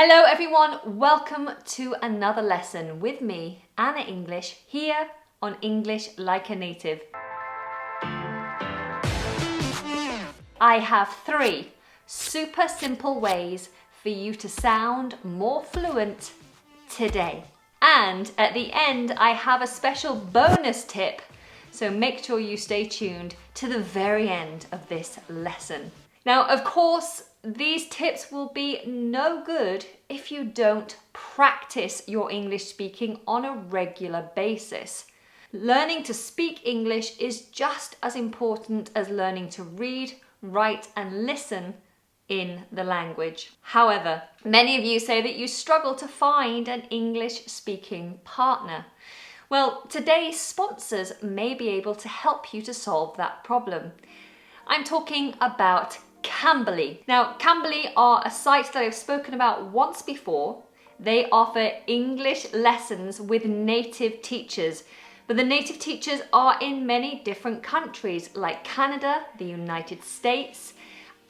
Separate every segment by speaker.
Speaker 1: Hello everyone, welcome to another lesson with me, Anna English, here on English Like a Native. I have 3 super simple ways for you to sound more fluent today. And at the end, I have a special bonus tip, so make sure you stay tuned to the very end of this lesson. Now, of course, these tips will be no good if you don't practice your English speaking on a regular basis. Learning to speak English is just as important as learning to read, write, and listen in the language. However, many of you say that you struggle to find an English-speaking partner. Well, today's sponsors may be able to help you to solve that problem. I'm talking about Cambly. Now, Cambly are a site that I've spoken about once before. They offer English lessons with native teachers, but the native teachers are in many different countries like Canada, the United States,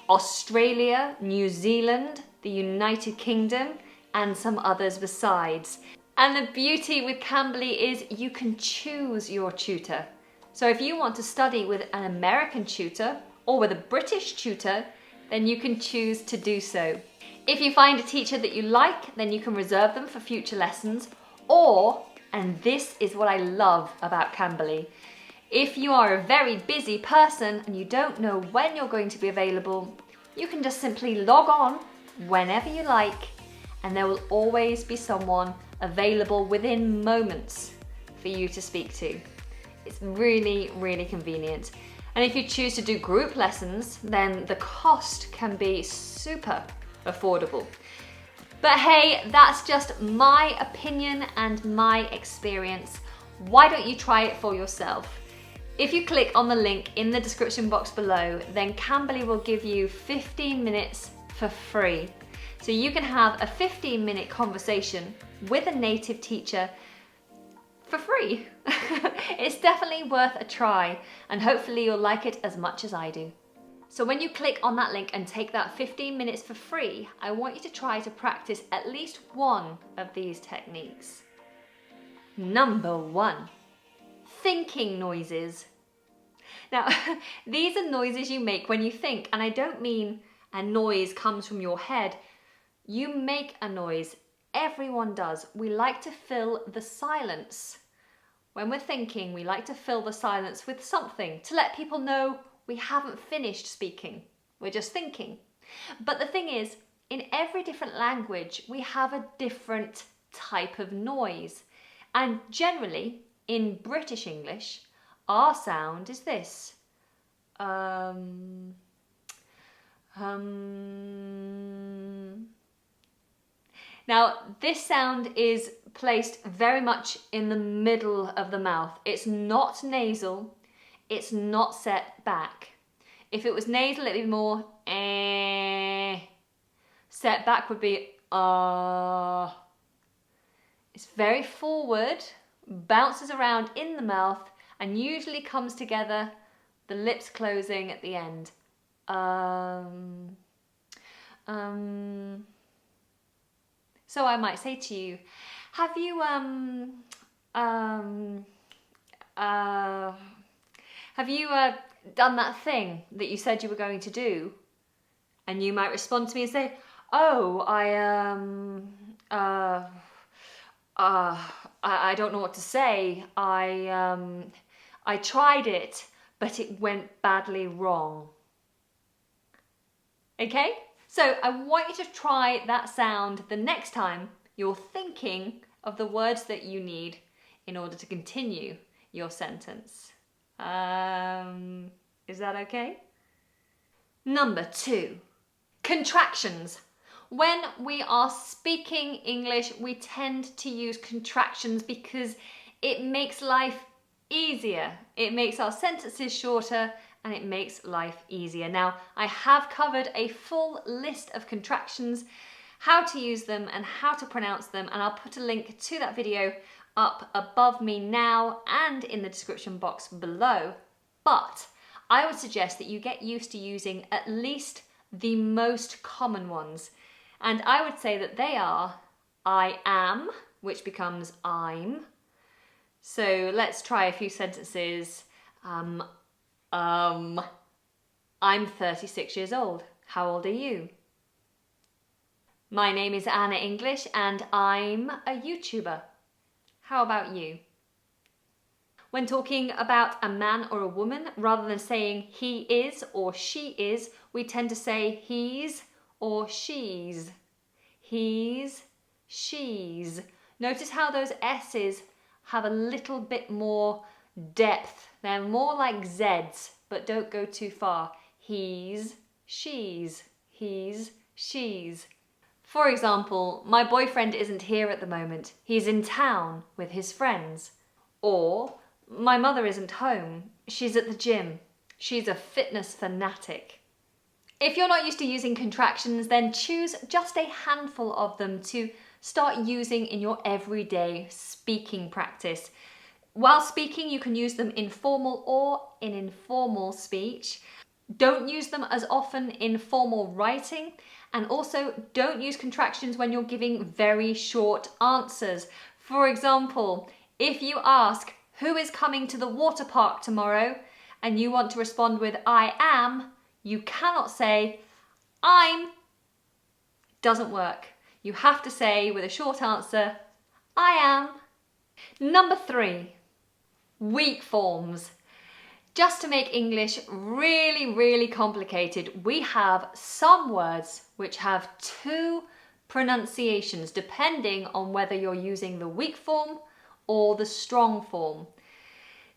Speaker 1: Australia, New Zealand, the United Kingdom, and some others besides. And the beauty with Cambly is you can choose your tutor. So if you want to study with an American tutor or with a British tutor, then you can choose to do so. If you find a teacher that you like, then you can reserve them for future lessons, or, and this is what I love about Cambly, if you are a very busy person and you don't know when you're going to be available, you can just simply log on whenever you like, and there will always be someone available within moments for you to speak to. It's really, really convenient. And if you choose to do group lessons, then the cost can be super affordable. But hey, that's just my opinion and my experience. Why don't you try it for yourself? If you click on the link in the description box below, then Cambly will give you 15 minutes for free. So you can have a 15-minute conversation with a native teacher for free. It's definitely worth a try, and hopefully you'll like it as much as I do. So when you click on that link and take that 15 minutes for free, I want you to try to practice at least one of these techniques. Number 1, thinking noises. Now, these are noises you make when you think, and I don't mean a noise comes from your head. You make a noise. Everyone does. We like to fill the silence. When we're thinking, we like to fill the silence with something to let people know we haven't finished speaking. We're just thinking. But the thing is, in every different language, we have a different type of noise. And generally, in British English, our sound is this. Now, this sound is placed very much in the middle of the mouth. It's not nasal, it's not set back. If it was nasal, it'd be more eh. Set back would be ah. It's very forward, bounces around in the mouth, and usually comes together, the lips closing at the end. So I might say to you, have you done that thing that you said you were going to do? And you might respond to me and say, oh, I don't know what to say. I tried it, but it went badly wrong. Okay? So I want you to try that sound the next time you're thinking of the words that you need in order to continue your sentence. Is that okay? Number 2, contractions. When we are speaking English, we tend to use contractions because it makes life easier. It makes our sentences shorter and it makes life easier. Now, I have covered a full list of contractions, how to use them and how to pronounce them, and I'll put a link to that video up above me now and in the description box below. But I would suggest that you get used to using at least the most common ones. And I would say that they are I am, which becomes I'm. So let's try a few sentences. I'm 36 years old. How old are you? My name is Anna English and I'm a YouTuber. How about you? When talking about a man or a woman, rather than saying he is or she is, we tend to say he's or she's. He's, she's. Notice how those S's have a little bit more depth. They're more like Z's, but don't go too far. He's, she's. He's, she's. For example, my boyfriend isn't here at the moment. He's in town with his friends. Or, my mother isn't home. She's at the gym. She's a fitness fanatic. If you're not used to using contractions, then choose just a handful of them to start using in your everyday speaking practice. While speaking, you can use them in formal or in informal speech. Don't use them as often in formal writing, and also don't use contractions when you're giving very short answers. For example, if you ask, who is coming to the water park tomorrow? And you want to respond with I am, you cannot say I'm. Doesn't work. You have to say with a short answer, I am. Number 3, weak forms. Just to make English really, really complicated, we have some words which have 2 pronunciations depending on whether you're using the weak form or the strong form.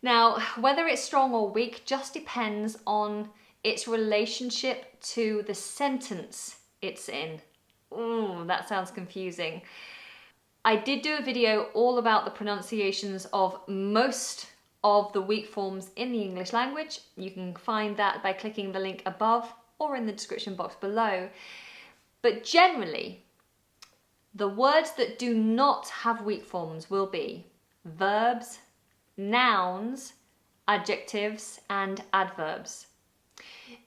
Speaker 1: Now, whether it's strong or weak just depends on its relationship to the sentence it's in. Ooh, that sounds confusing. I did do a video all about the pronunciations of most of the weak forms in the English language. You can find that by clicking the link above or in the description box below. But generally, the words that do not have weak forms will be verbs, nouns, adjectives, and adverbs.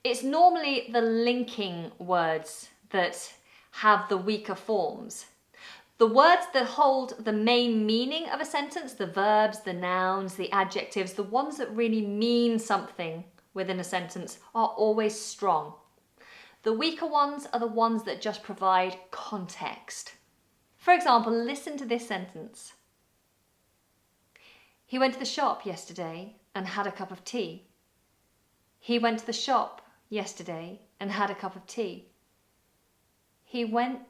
Speaker 1: It's normally the linking words that have the weaker forms. The words that hold the main meaning of a sentence, the verbs, the nouns, the adjectives, the ones that really mean something within a sentence, are always strong. The weaker ones are the ones that just provide context. For example, listen to this sentence. He went to the shop yesterday and had a cup of tea. He went to the shop yesterday and had a cup of tea. He went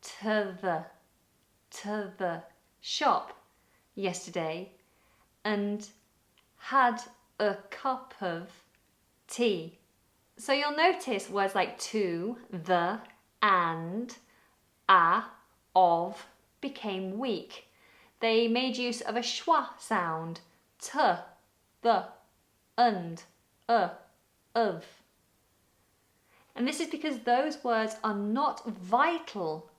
Speaker 1: to the shop yesterday and had a cup of tea. So you'll notice words like to, the, and, a, of became weak. They made use of a schwa sound, t, the, and, of. And this is because those words are not vital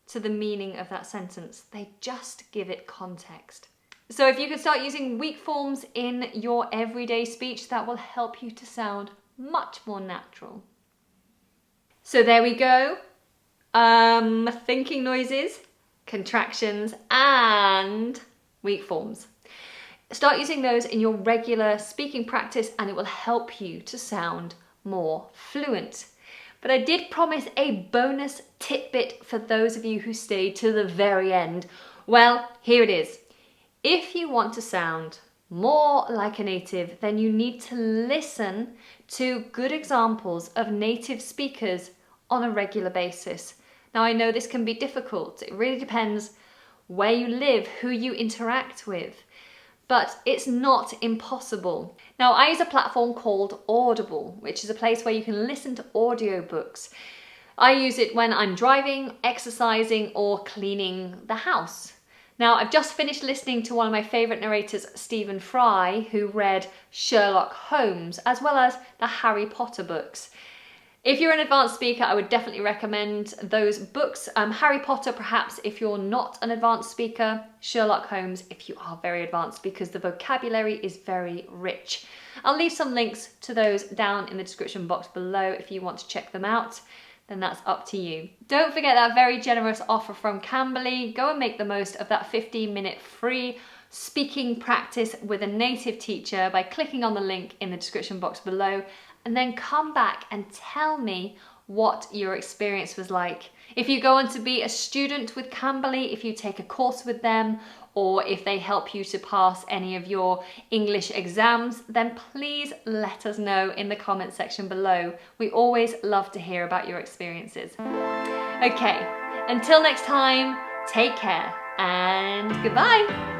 Speaker 1: to the meaning of that sentence. They just give it context. So if you could start using weak forms in your everyday speech, that will help you to sound much more natural. So there we go. Thinking noises, contractions, and weak forms. Start using those in your regular speaking practice and it will help you to sound more fluent. But I did promise a bonus tidbit for those of you who stayed to the very end. Well, here it is. If you want to sound more like a native, then you need to listen to good examples of native speakers on a regular basis. Now, I know this can be difficult. It really depends where you live, who you interact with, but it's not impossible. Now, I use a platform called Audible, which is a place where you can listen to audiobooks. I use it when I'm driving, exercising, or cleaning the house. Now, I've just finished listening to one of my favourite narrators, Stephen Fry, who read Sherlock Homes, as well as the Harry Potter books. If you're an advanced speaker, I would definitely recommend those books. Harry Potter, perhaps, if you're not an advanced speaker. Sherlock Holmes, if you are very advanced, because the vocabulary is very rich. I'll leave some links to those down in the description box below if you want to check them out. then that's up to you. Don't forget that very generous offer from Cambly. Go and make the most of that 15-minute free speaking practice with a native teacher by clicking on the link in the description box below, and then come back and tell me what your experience was like. If you go on to be a student with Cambly, if you take a course with them, or if they help you to pass any of your English exams, then please let us know in the comment section below. We always love to hear about your experiences. Okay, until next time, take care and goodbye.